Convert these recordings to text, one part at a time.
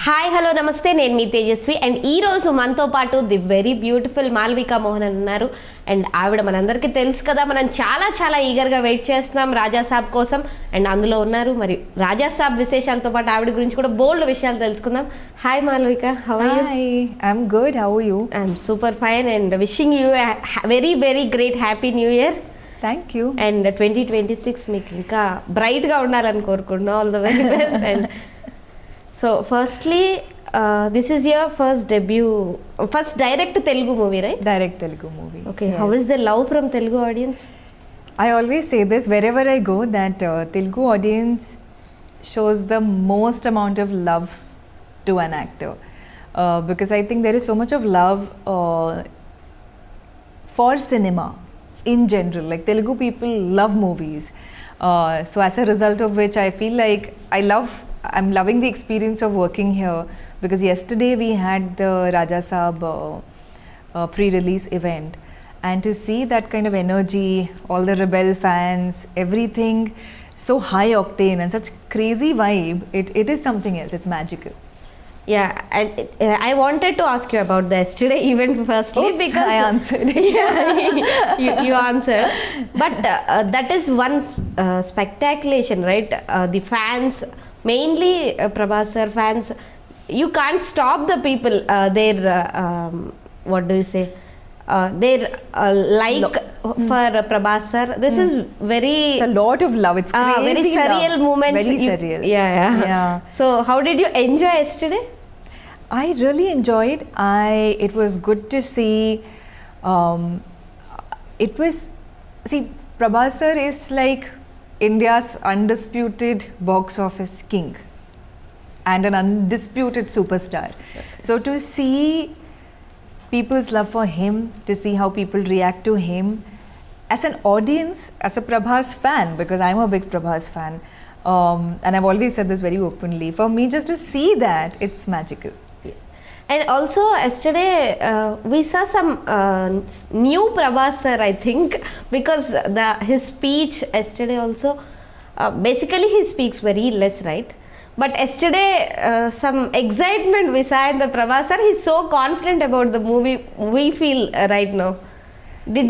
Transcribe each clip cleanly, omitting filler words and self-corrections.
Hi hello నమస్తే, నేను మీ Tejaswi. And ఈరోజు మనతో పాటు the very beautiful Malavika Mohanan ఉన్నారు. అండ్ ఆవిడ మనందరికీ తెలుసు కదా, మనం చాలా చాలా ఈగర్గా వెయిట్ చేస్తున్నాం రాజాసాబ్ కోసం. అండ్ అందులో ఉన్నారు. మరి రాజాసాబ్ విశేషాలతో పాటు ఆవిడ గురించి కూడా బోల్డ్ విషయాలు తెలుసుకుందాం. Hi Malavika, how are you? Hi, I'm good. How are you? I'm super fine and wishing you very very great happy new year. Thank you. And 2026 మీకు ఇంకా బ్రైట్గా ఉండాలని కోరుకుంటున్నాం. All the very best. And so firstly this is your first debut, first direct Telugu movie, right? Direct Telugu movie. Okay, Yes. how is the love from Telugu audience? I always say this wherever I go that Telugu audience shows the most amount of love to an actor because I think there is so much of love for cinema in general. Like Telugu people love movies. So as a result of which I feel like I'm loving the experience of working here because yesterday we had the Rajasaab pre-release event, and to see that kind of energy, all the rebel fans, everything so high octane and such crazy vibe, it is something else. It's magical. Yeah, I wanted to ask you about the yesterday event firstly. Oops, because I answered. Yeah, you answered, but that is one spectaculation, right? The fans, mainly Prabhas sir fans, you can't stop the people. What do you say? Their like for Prabhas sir. This is very. It's a lot of love. It's crazy very surreal love. moments. Very surreal. Yeah. So how did you enjoy yesterday? I really enjoyed. It was good to see. Prabhas sir is like India's undisputed box office king and an undisputed superstar. So to see people's love for him, to see how people react to him as an audience, as a Prabhas fan, because I'm a big Prabhas fan, and I've always said this very openly, for me just to see that, it's magical. And also yesterday we saw some new Prabhas sir, I think, because his speech yesterday also, basically he speaks very less, right? But yesterday some excitement we saw in the Prabhas sir. He's so confident about the movie. We feel right now. Did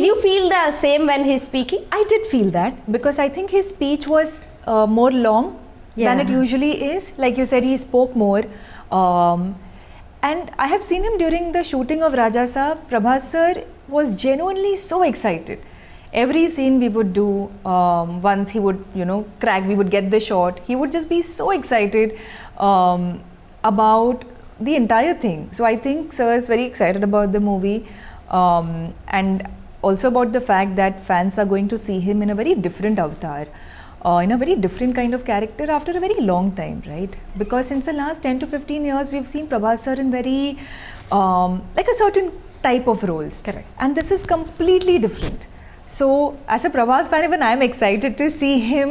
you feel the same when he's speaking? I did feel that because I think his speech was more long than it usually is. Like you said, he spoke more. And I have seen him during the shooting of Rajasaab. Prabhas sir was genuinely so excited. Every scene we would do, once he would, crack, we would get the shot, he would just be so excited about the entire thing. So I think sir is very excited about the movie, and also about the fact that fans are going to see him in a very different avatar. In a very different kind of character after a very long time, right? Because since the last 10 to 15 years, we've seen Prabhas sir in very, like a certain type of roles. Correct. And this is completely different. So, as a Prabhas fan, even I'm excited to see him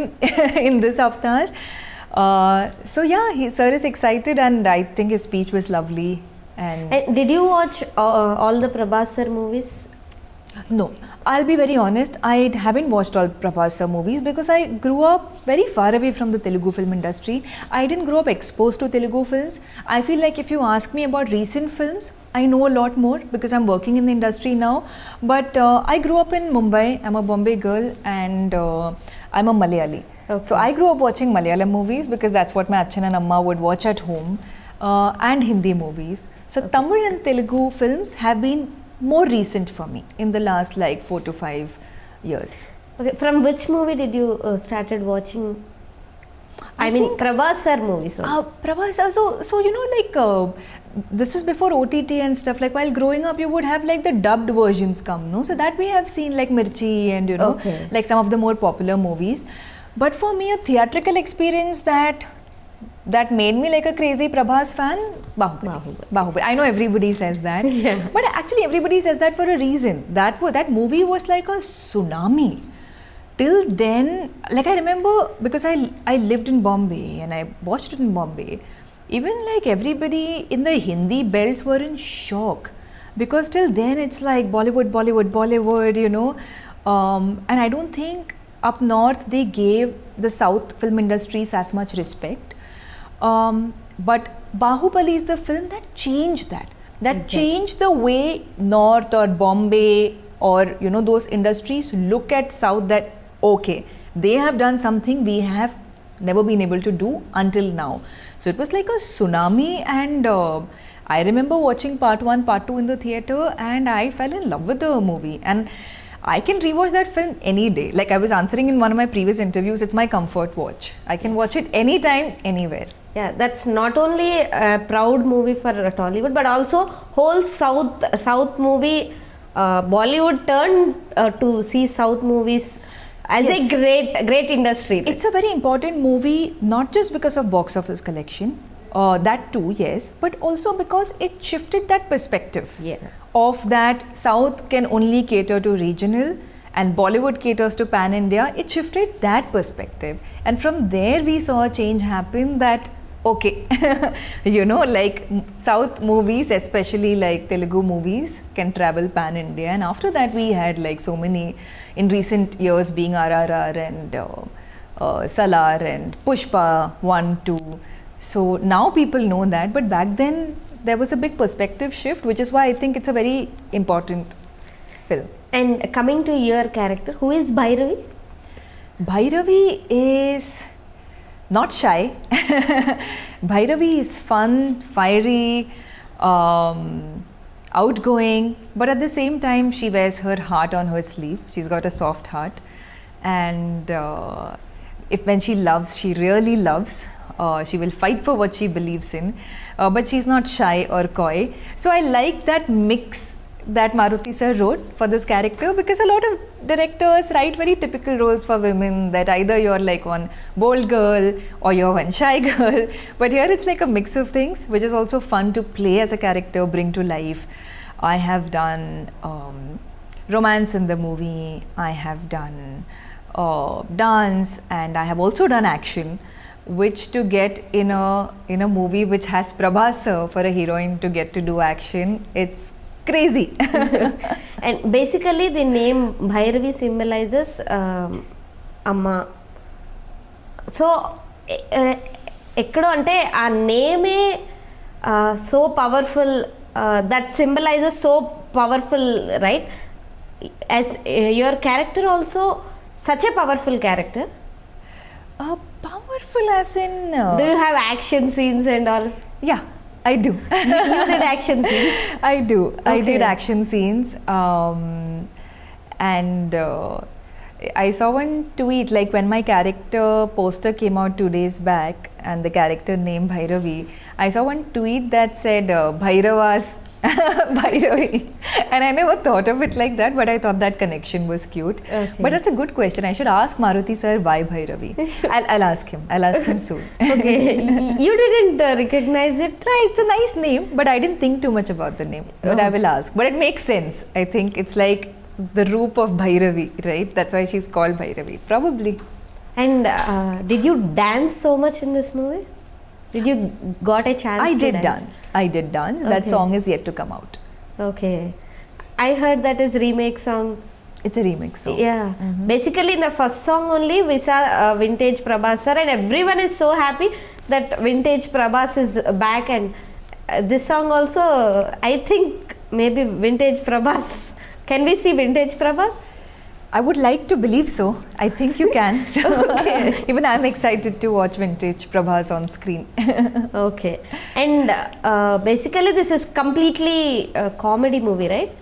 in this avatar. So yeah, sir is excited, and I think his speech was lovely. And Did you watch all the Prabhas sir movies? no, I'll be very honest, I haven't watched all Prabhas sir movies because I grew up very far away from the Telugu film industry. I didn't grow up exposed to Telugu films. I feel like if you ask me about recent films, I know a lot more because I'm working in the industry now. But I grew up in Mumbai. I'm a Bombay girl, and I'm a Malayali. Okay. So I grew up watching Malayalam movies because that's what my Achan and Amma would watch at home, and Hindi movies. So Tamil and Telugu films have been more recent for me in the last like 4 to 5 years. Okay, from which movie did you started watching? I mean Prabhas sir movies. Prabhas, so this is before OTT and stuff. Like while growing up, you would have like the dubbed versions come, no? So that we have seen like Mirchi and Okay. like some of the more popular movies. But for me, a theatrical experience that made me like a crazy Prabhas fan, Baahubali. I know everybody says that, Yeah. but actually everybody says that for a reason. That movie was like a tsunami. Till then, like I remember, because I lived in Bombay and I watched it in Bombay, even like everybody in the Hindi belts were in shock because till then it's like Bollywood, and I don't think up north they gave the South film industries as much respect. But Bahubali is the film that changed that. That changed the way North or Bombay or those industries look at South, that okay, they have done something we have never been able to do until now. So it was like a tsunami, and I remember watching part 1, part 2 in the theatre, and I fell in love with the movie. And I can rewatch that film any day. Like I was answering in one of my previous interviews, it's my comfort watch. I can watch it anytime, anywhere. Yeah, that's not only a proud movie for Tollywood, but also whole South movie. Bollywood turned to see South movies as a great industry. It's a very important movie, not just because of box office collection, that too, yes, but also because it shifted that perspective of that South can only cater to regional and Bollywood caters to pan India. It shifted that perspective, and from there we saw a change happen that okay, like South movies, especially like Telugu movies, can travel pan India. And after that we had like so many in recent years, being RRR and Salar and Pushpa 1, 2. So now people know that, but back then there was a big perspective shift, which is why I think it's a very important film. And coming to your character, who is Bhairavi? Bhairavi is not shy. Bhairavi is fun, fiery, outgoing, but at the same time she wears her heart on her sleeve. She's got a soft heart, and when she loves, she really loves. She will fight for what she believes in, but she's not shy or coy. So I like that mix that Maruti sir wrote for this character, because a lot of directors write very typical roles for women, that either you're like one bold girl or you're one shy girl, but here it's like a mix of things, which is also fun to play as a character, bring to life. I have done romance in the movie, I have done dance, and I have also done action, which to get in a movie which has Prabhas sir for a heroine to get to do action, it's crazy. And basically the name Bhairavi symbolizes Amma. So ekkado ante aa name so powerful, that symbolizes so powerful, right? As your character also such a powerful character. Powerful as in... do you have action scenes and all? Yeah, I do. You did action scenes? I do. Okay. I did action scenes. And I saw one tweet, like when my character poster came out 2 days back and the character name Bhairavi, I saw one tweet that said Bhairavas Bhairavi, and I never thought of it like that, but I thought that connection was cute. Okay. But that's a good question. I should ask Maruti sir why Bhairavi. I'll ask him. I'll ask him soon. Okay. You didn't recognize it? It's a nice name, but I didn't think too much about the name. But I will ask. But it makes sense. I think it's like the roop of Bhairavi, right? That's why she's called Bhairavi. Probably. And did you dance so much in this movie? Did you got a chance to dance? I did dance. That song is yet to come out. Okay. I heard that is remake song. It's a remix song. Yeah. Basically in the first song only we saw vintage Prabhas sir, and everyone is so happy that vintage Prabhas is back, and this song also, I think maybe vintage Prabhas. Can we see vintage Prabhas? I would like to believe so. I think you can. So Okay. even I'm excited to watch vintage Prabhas on screen. Okay. And basically this is completely a comedy movie, right?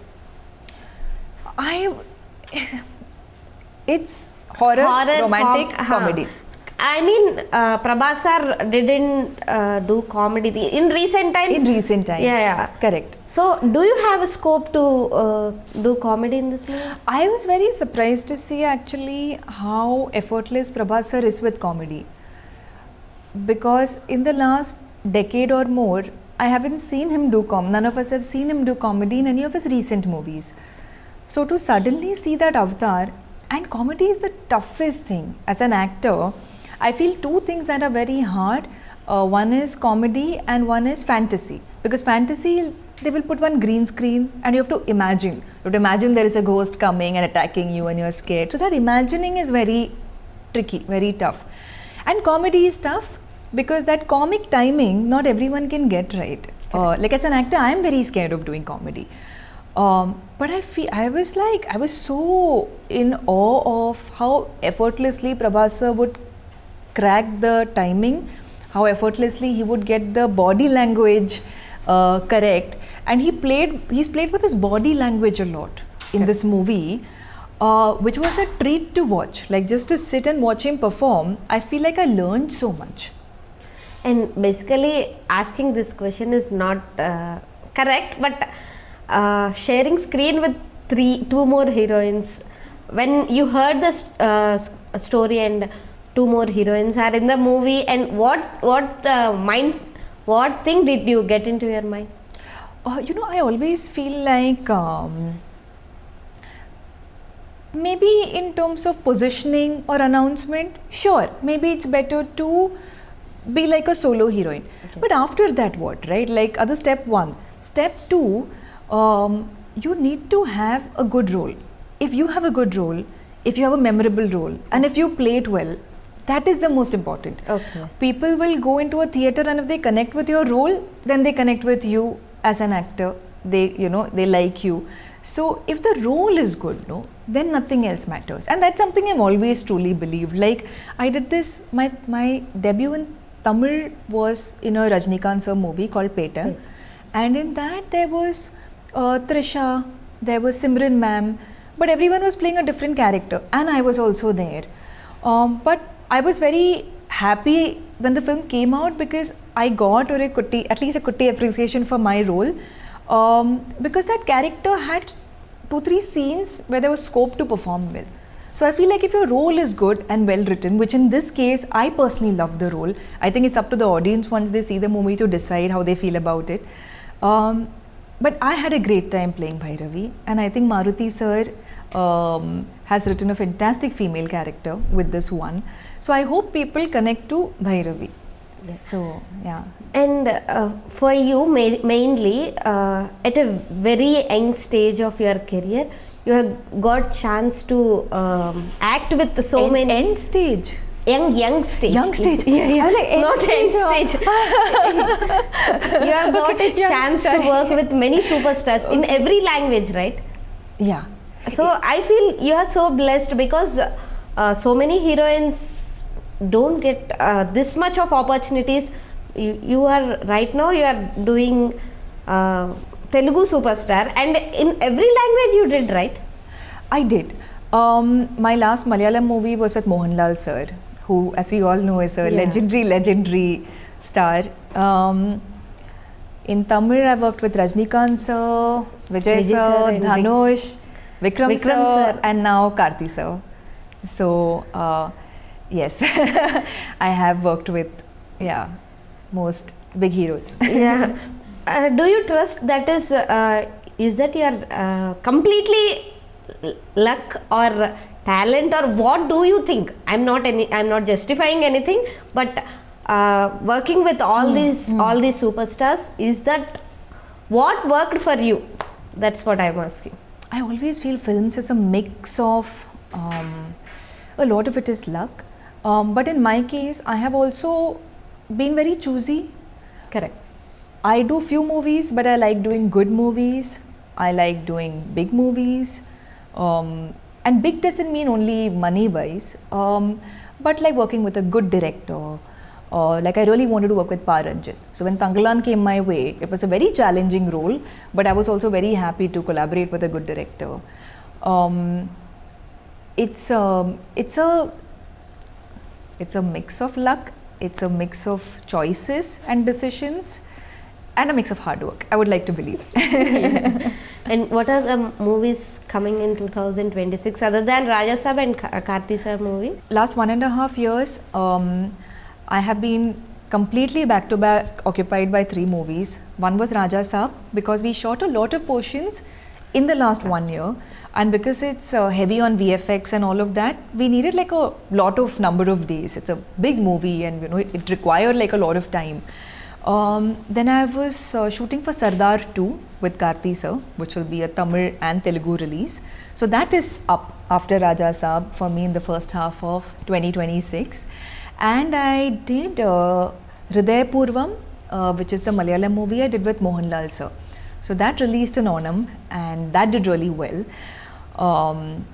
It's horror romantic comedy. I mean, Prabhas sir didn't do comedy in recent times. In recent times. Yeah. Correct. So, do you have a scope to do comedy in this movie? I was very surprised to see actually how effortless Prabhas sir is with comedy. Because in the last decade or more, I haven't seen him do comedy. None of us have seen him do comedy in any of his recent movies. So to suddenly see that avatar, and comedy is the toughest thing as an actor. I feel two things that are very hard. One is comedy and one is fantasy. Because fantasy, they will put one green screen and you have to imagine. You have to imagine there is a ghost coming and attacking you and you're scared. So that imagining is very tricky, very tough. And comedy is tough because that comic timing, not everyone can get right. Like as an actor, I am very scared of doing comedy. But I was so in awe of how effortlessly Prabhas sir would crack the timing, how effortlessly he would get the body language correct, and he's played with his body language a lot in this movie, which was a treat to watch. Like just to sit and watch him perform, I feel like I learned so much. And basically asking this question is not correct, but sharing screen with two more heroines, when you heard the story and two more heroines are in the movie, and what thing did you get into your mind? I always feel like maybe in terms of positioning or announcement, sure, maybe it's better to be like a solo heroine. Okay. But after that, what, right? Like other step one. Step two, you need to have a good role. If you have a good role, if you have a memorable role, and if you play it well, that is the most important. Okay. People will go into a theatre, and if they connect with your role, then they connect with you as an actor. They like you. So if the role is good, then nothing else matters. And that's something I've always truly believed. Like I did this, my debut in Tamil was in a Rajnikant sir movie called Petam. And in that there was Trisha, there was Simran ma'am, but everyone was playing a different character, and I was also there. But I was very happy when the film came out because I got at least a kutti appreciation for my role, because that character had 2-3 scenes where there was scope to perform well. So I feel like if your role is good and well written, which in this case I personally love the role, I think it's up to the audience once they see the movie to decide how they feel about it. But I had a great time playing Bhairavi, and I think Maruti sir has written a fantastic female character with this one. So I hope people connect to Bhairavi. Yes. So yeah. And for you mainly at a very young stage of your career, you have got chance to act with so many end stage. Young stage. Yeah. Not end stage. You have got a chance to work with many superstars in every language, right? Yeah. So I feel you are so blessed because so many heroines don't get this much of opportunities. You are right now you are doing Telugu superstar, and in every language you did, right? I did. My last Malayalam movie was with Mohanlal sir, who, as we all know, is a legendary star. In Tamil, I worked with Rajnikant sir, Vijay sir, Dhanush, Vikram sir, and now Karthi sir. So, yes, I have worked with, most big heroes. Yeah. Do you trust that is that your completely luck or talent, or what do you think? I'm not justifying anything, but working with all these superstars, is that what worked for you? That's what I'm asking. I always feel films is a mix of a lot of it is luck, but in my case I have also been very choosy. Correct. I do few movies, but I like doing good movies. I like doing big movies. And big doesn't mean only money-wise, but like working with a good director. Like I really wanted to work with Paranjit. So when Tangalan came my way, it was a very challenging role, but I was also very happy to collaborate with a good director. It's a mix of luck. It's a mix of choices and decisions, and a mix of hard work, I would like to believe. And what are the movies coming in 2026 other than Rajasaab and Karthi sir movie? Last 1.5 years, I have been completely back to back occupied by 3 movies. One was Rajasaab, because we shot a lot of portions in the last 1 year, and because it's heavy on VFX and all of that, we needed like a lot of number of days. It's a big movie, and it required like a lot of time. Then I was shooting for Sardar 2 with Karthi sir, which will be a Tamil and Telugu release. So that is up after Rajasaab for me in the first half of 2026. And I did Hriday Purvam, which is the Malayalam movie I did with Mohanlal sir. So that released in Onam and that did really well.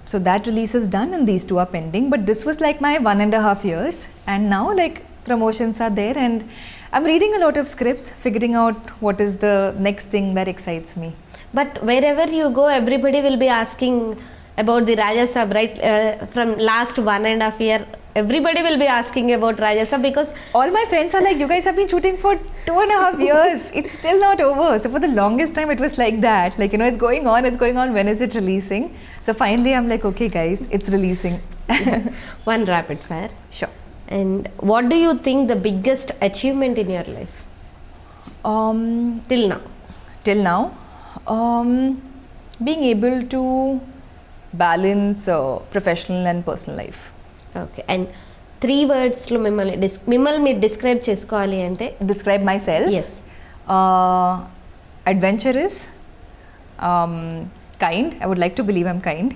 So that release is done and these two are pending. But this was like my 1.5 years, and now like promotions are there and I'm reading a lot of scripts, figuring out what is the next thing that excites me. But wherever you go, everybody will be asking about the Rajasaab, right? From last 1.5 year, everybody will be asking about Rajasaab because all my friends are like, you guys have been shooting for 2.5 years. It's still not over. So for the longest time, it was like that. Like, you know, it's going on. When is it releasing? So finally, I'm like, okay, guys, it's releasing. one rapid fire. Sure. And what do you think the biggest achievement in your life? Till now. Till now, being able to balance professional and personal life. Okay. And 3 wordsలో మిమ్మల్ని మీరు describe చేసుకోవాలి అంటే? Describe myself? Yes. Adventurous, kind. I would like to believe I'm kind.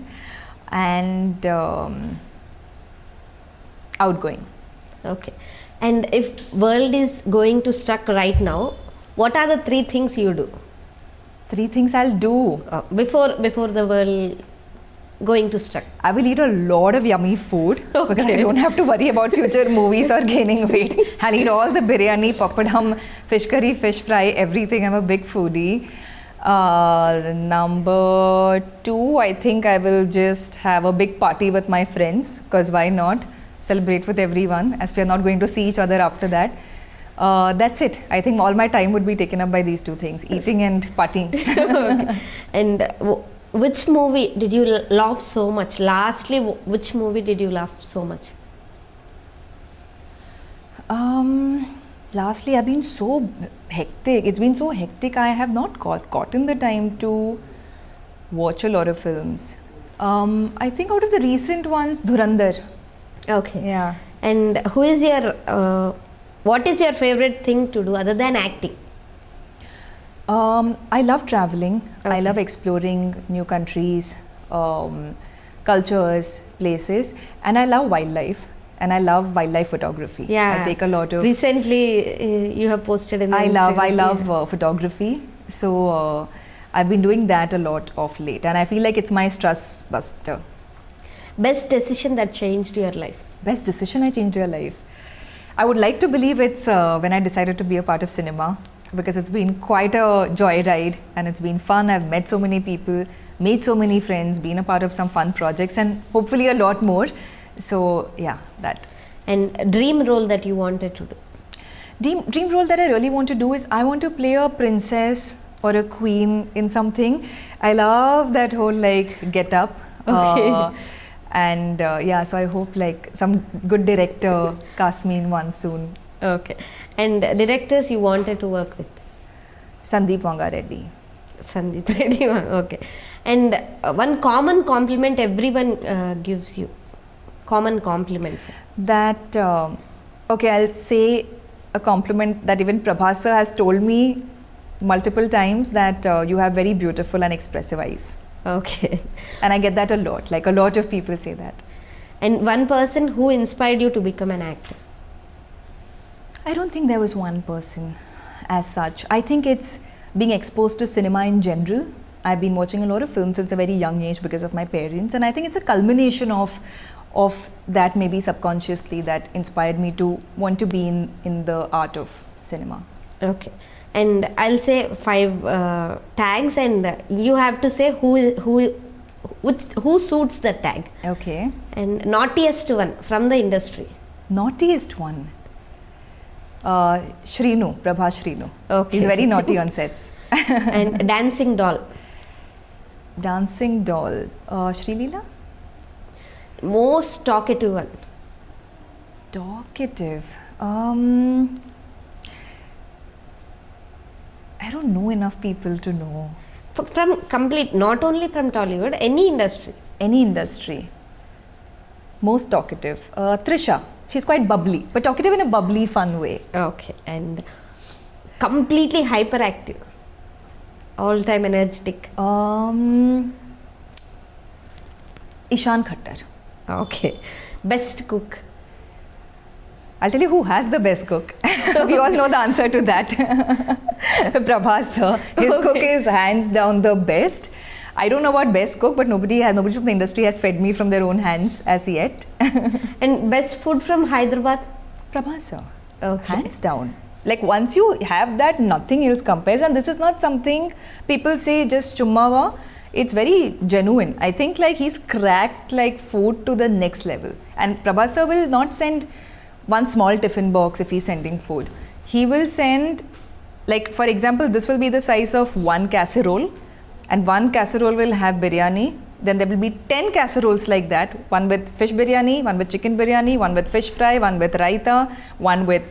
And outgoing. Okay. And if world is going to struck right now, what are the 3 things you do? 3 things I'll do. Before the world going to struck. I will eat a lot of yummy food because I don't have to worry about future movies or gaining weight. I'll eat all the biryani, papadam, fish curry, fish fry, everything. I'm a big foodie. Number 2, I think I will just have a big party with my friends, because why not? Celebrate with everyone as we are not going to see each other after that. That's it. I think all my time would be taken up by these 2 things, eating and partying. Okay. And which movie did you love so much? Lastly, which movie did you love so much? Lastly, I've been so hectic. It's been so hectic. I have not gotten the time to watch a lot of films. I think out of the recent ones, Dhurandhar. Okay. Yeah. And who is your what is your favorite thing to do other than acting? I love traveling. Okay. I love exploring new countries, cultures, places, and I love wildlife. And I love wildlife photography. Yeah. I take a lot of. Recently, you have posted in the I Instagram. love photography. So I've been doing that a lot of late, and I feel like it's my stress buster. Best decision that changed your life? Best decision I changed your life. I would like to believe it's when I decided to be a part of cinema, because it's been quite a joyride and it's been fun. I've met so many people, made so many friends, been a part of some fun projects, and hopefully a lot more. So yeah, that. And dream role that you wanted to do? Dream role that I really want to do is I want to play a princess or a queen in something. I love that whole like get up. Okay. And yeah, so I hope like some good director casts me in one soon. Okay. And directors you wanted to work with? Sandeep Vangareddy. Sandeep Reddy. Okay. And one common compliment everyone gives you? Common compliment? That, okay, I'll say a compliment that even Prabhas sir has told me multiple times, that you have very beautiful and expressive eyes. Okay. And I get that a lot, like a lot of people say that. And one person who inspired you to become an actor? I don't think there was one person as such. I think it's being exposed to cinema in general. I've been watching a lot of films since a very young age because of my parents, and I think it's a culmination of that, maybe subconsciously, that inspired me to want to be in the art of cinema. Okay. And I'll say 5 tags, and you have to say who suits the tag. Okay. And naughtiest one from the industry? Naughtiest one? Shrinu, Prabhas Shrinu. Okay. He's very naughty on sets. And dancing doll? Dancing doll, Srilila? Most talkative one? Talkative. I don't know enough people to know. From complete, not only from Tollywood, any industry? Any industry. Most talkative. Trisha. She's quite bubbly, but talkative in a bubbly, fun way. Okay. And completely hyperactive, all time energetic? Ishan Khattar. Okay. Best cook? I'll tell you who has the best cook. We all know the answer to that. Prabhas sir. His cook is hands down the best. I don't know about best cook, but nobody from the industry has fed me from their own hands as yet. And best food from Hyderabad? Prabhas sir. Okay. Hands down. Like once you have that, nothing else compares. And this is not something people say just chummawa. It's very genuine. I think like he's cracked like food to the next level. And Prabhas sir will not send one small tiffin box if he's sending food. He will send, like for example, this will be the size of one casserole, and one casserole will have biryani. Then there will be 10 casseroles like that, one with fish biryani, one with chicken biryani, one with fish fry, one with raita, one with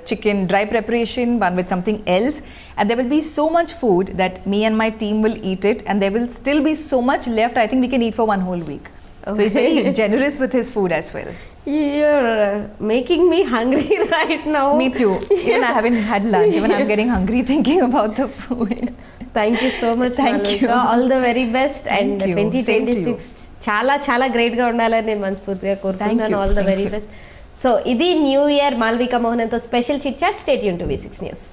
chicken dry preparation, one with something else. And there will be so much food that me and my team will eat it, and there will still be so much left. I think we can eat for one whole week. Okay. So he's very generous with his food as well. You're making me hungry right now. Me too. Even I haven't had lunch. Even I'm getting hungry thinking about the food. Thank you so much, Thank Malavika. you. All the very best. Thank And you. Same to 2026 చాలా great గా ఉండాలని నేను మనస్ఫూర్తిగా కోరుకుంటున్నాను. All the very best. So ఇది new year Malavika Mohanan తో special chit chat. Stay tune to V6 News.